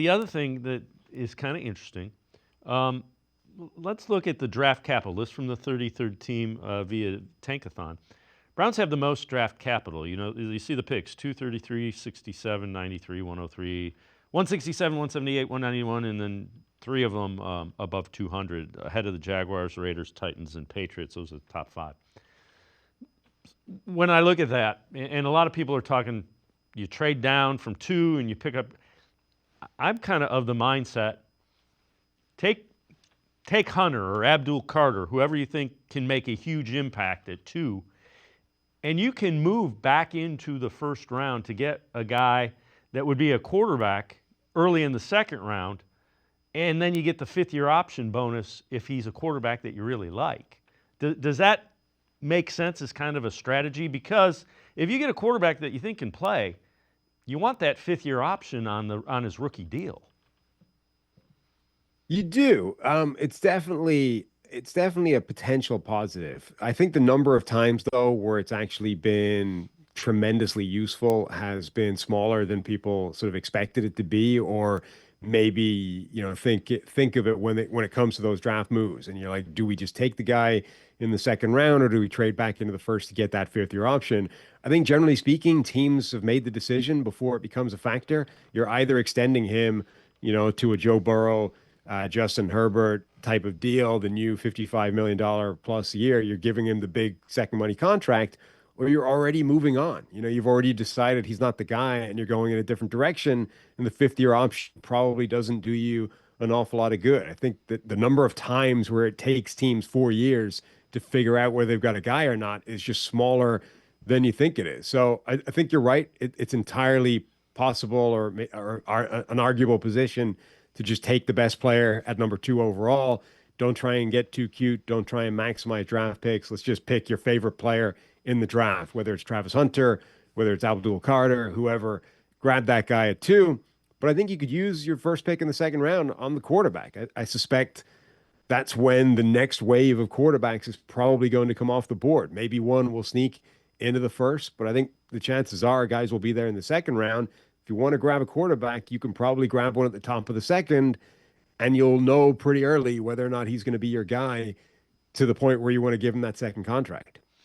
The other thing that is kind of interesting, um, let's look at the draft capital list from the 33rd team via Tankathon. Browns have the most draft capital. You know, you see the picks: 233, 67, 93, 103, 167, 178, 191, and then three of them above 200, ahead of the Jaguars, Raiders, Titans, and Patriots. Those are the top five. When I look at that, and a lot of people are talking, you trade down from 2 and you pick up. I'm kind of the mindset, take Hunter or Abdul Carter, whoever you think can make a huge impact at 2, and you can move back into the first round to get a guy that would be a quarterback early in the second round, and then you get the fifth-year option bonus if he's a quarterback that you really like. Does that make sense as kind of a strategy? Because if you get a quarterback that you think can play, you want that fifth-year option on his rookie deal. You do. It's definitely a potential positive. I think the number of times though where it's actually been tremendously useful has been smaller than people sort of expected it to be, or maybe, think of it when it comes to those draft moves and you're like, do we just take the guy in the second round or do we trade back into the first to get that fifth year option? I think generally speaking, teams have made the decision before it becomes a factor. You're either extending him, to a Joe Burrow, Justin Herbert type of deal, the new $55 million plus a year, you're giving him the big second money contract, or you're already moving on. You've already decided he's not the guy and you're going in a different direction. And the fifth year option probably doesn't do you an awful lot of good. I think that the number of times where it takes teams 4 years to figure out whether they've got a guy or not is just smaller than you think it is. So I think you're right. It's entirely possible or an arguable position to just take the best player at number 2 overall. Don't try and get too cute. Don't try and maximize draft picks. Let's just pick your favorite player in the draft, whether it's Travis Hunter, whether it's Abdul Carter, whoever. Grab that guy at 2. But I think you could use your first pick in the second round on the quarterback. I suspect that's when the next wave of quarterbacks is probably going to come off the board. Maybe one will sneak into the first, but I think the chances are guys will be there in the second round. If you want to grab a quarterback, you can probably grab one at the top of the second, and you'll know pretty early whether or not he's going to be your guy to the point where you want to give him that second contract.